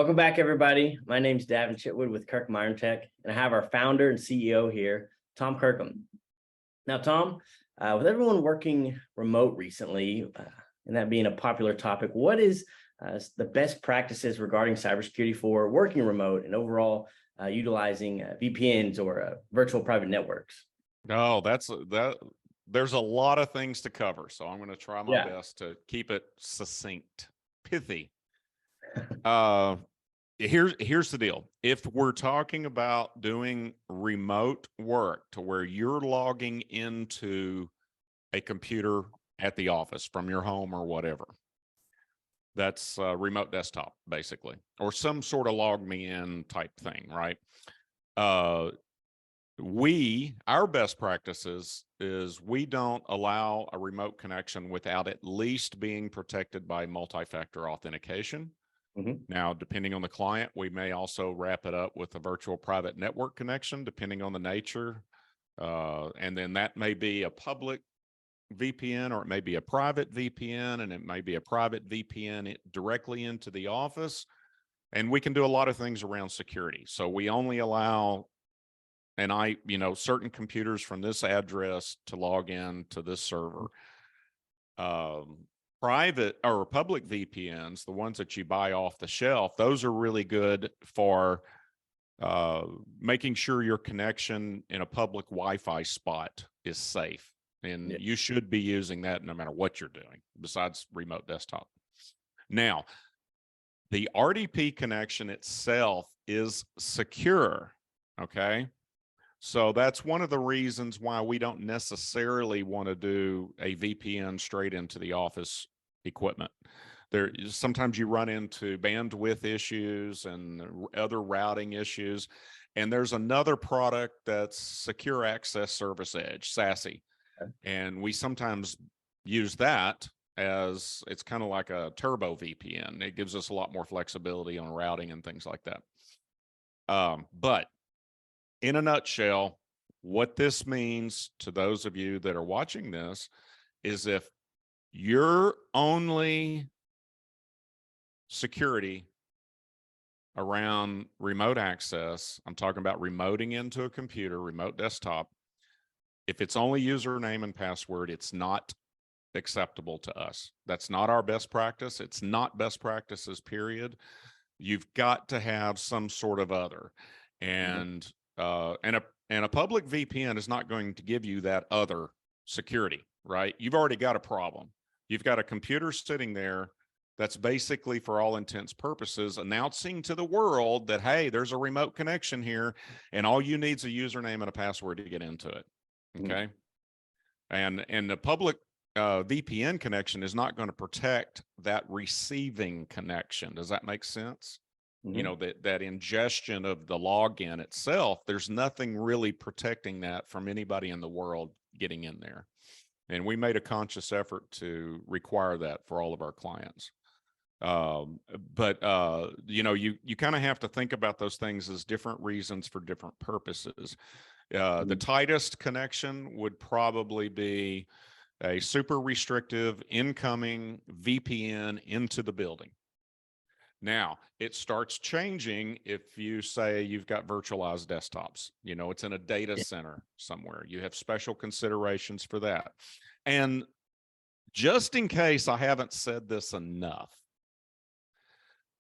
Welcome back, everybody. My name's Davin Chitwood with Kirkham Iron Tech, and I have our founder and CEO here, Tom Kirkham. Now, Tom, with everyone working remote recently, and that being a popular topic, what is the best practices regarding cybersecurity for working remote and overall utilizing VPNs or virtual private networks? No, there's a lot of things to cover, so I'm going to try my best to keep it succinct, pithy. Here's the deal. If we're talking about doing remote work to where you're logging into a computer at the office from your home or whatever, that's remote desktop basically, or some sort of log me in type thing, right? Our best practices is we don't allow a remote connection without at least being protected by multifactor authentication. Now, depending on the client, we may also wrap it up with a virtual private network connection, depending on the nature. And then that may be a public VPN, or it may be a private VPN, and it may be a private VPN directly into the office. And we can do a lot of things around security. So we only allow certain computers from this address to log in to this server. Private or public VPNs, the ones that you buy off the shelf, those are really good for making sure your connection in a public Wi-Fi spot is safe. And you should be using that no matter what you're doing, besides remote desktop. Now, the RDP connection itself is secure, okay? So that's one of the reasons why we don't necessarily want to do a VPN straight into the office equipment. Sometimes you run into bandwidth issues and other routing issues. And there's another product that's Secure Access Service Edge, SASE. And we sometimes use that as it's kind of like a turbo VPN. It gives us a lot more flexibility on routing and things like that. But in a nutshell, what this means to those of you that are watching this is if your only security around remote access, I'm talking about remoting into a computer, remote desktop, if it's only username and password, it's not acceptable to us. That's not our best practice. It's not best practices, period. You've got to have some sort of other. And a public VPN is not going to give you that other security, right? You've already got a problem. You've got a computer sitting there that's basically, for all intents purposes, announcing to the world that, hey, there's a remote connection here, and all you need is a username and a password to get into it, okay? And the public VPN connection is not going to protect that receiving connection. Does that make sense? You know, that ingestion of the login itself, there's nothing really protecting that from anybody in the world getting in there. And we made a conscious effort to require that for all of our clients. You kind of have to think about those things as different reasons for different purposes. The tightest connection would probably be a super restrictive incoming VPN into the building. Now, it starts changing if you say you've got virtualized desktops. You know, it's in a data center somewhere. You have special considerations for that. And just in case I haven't said this enough,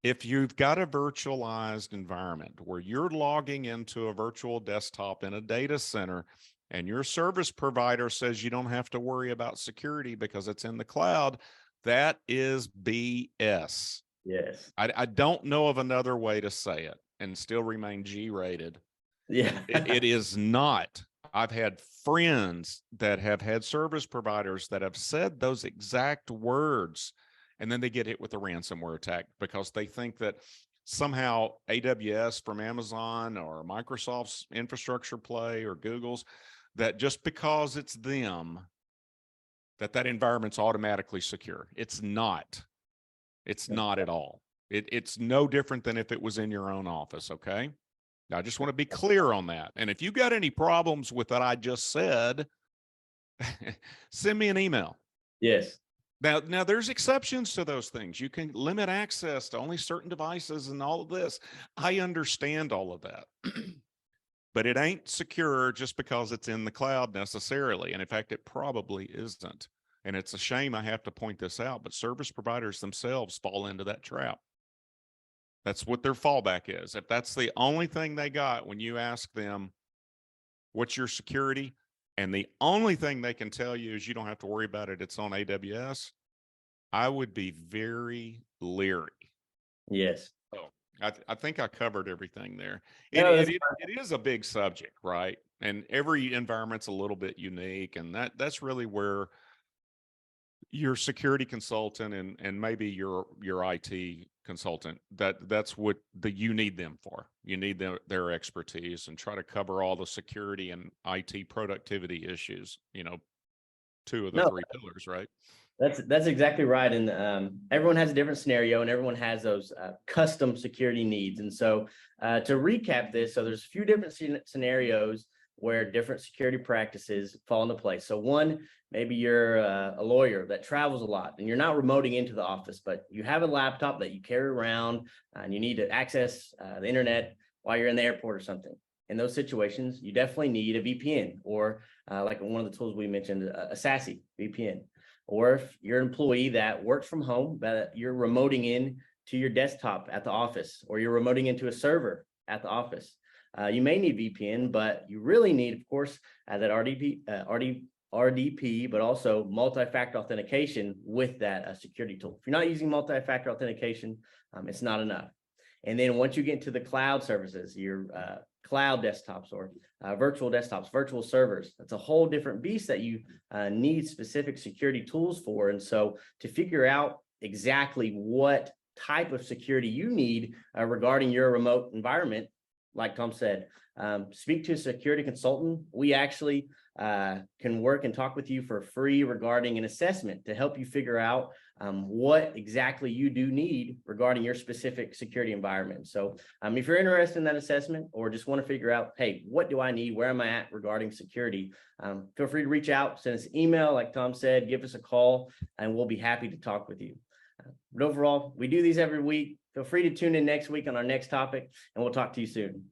if you've got a virtualized environment where you're logging into a virtual desktop in a data center and your service provider says you don't have to worry about security because it's in the cloud, that is BS. Yes. I don't know of another way to say it and still remain G-rated. Yeah. It is not. I've had friends that have had service providers that have said those exact words, and then they get hit with a ransomware attack because they think that somehow AWS from Amazon or Microsoft's infrastructure play or Google's, that just because it's them, that environment's automatically secure. It's not. It's not at all. It's no different than if it was in your own office, okay? Now, I just want to be clear on that. And if you've got any problems with what I just said, send me an email. Yes. Now there's exceptions to those things. You can limit access to only certain devices and all of this. I understand all of that. But it ain't secure just because it's in the cloud necessarily. And in fact, it probably isn't. And it's a shame I have to point this out, but service providers themselves fall into that trap. That's what their fallback is. If that's the only thing they got when you ask them, what's your security? And the only thing they can tell you is you don't have to worry about it, it's on AWS. I would be very leery. Yes. Oh, I think I covered everything there. No, It is a big subject, right? And every environment's a little bit unique, and that's really where your security consultant and maybe your IT consultant, that's what you need them for. You need their expertise, and try to cover all the security and IT productivity issues, two of the no, three pillars, right? that's exactly right. And everyone has a different scenario, and everyone has those custom security needs. And so to recap this, so there's a few different scenarios where different security practices fall into place. So one, maybe you're a lawyer that travels a lot and you're not remoting into the office, but you have a laptop that you carry around and you need to access the internet while you're in the airport or something. In those situations, you definitely need a VPN, or like one of the tools we mentioned, a SASE VPN. Or if you're an employee that works from home, that you're remoting in to your desktop at the office, or you're remoting into a server at the office, you may need VPN, but you really need, of course, that RDP, but also multi-factor authentication with that security tool. If you're not using multi-factor authentication, it's not enough. And then once you get into the cloud services, your cloud desktops or virtual desktops, virtual servers, that's a whole different beast that you need specific security tools for. And so to figure out exactly what type of security you need regarding your remote environment, like Tom said, speak to a security consultant. We actually can work and talk with you for free regarding an assessment to help you figure out what exactly you do need regarding your specific security environment. So if you're interested in that assessment, or just want to figure out, hey, what do I need? Where am I at regarding security? Feel free to reach out, send us an email, like Tom said, give us a call, and we'll be happy to talk with you. But overall, we do these every week. Feel free to tune in next week on our next topic, and we'll talk to you soon.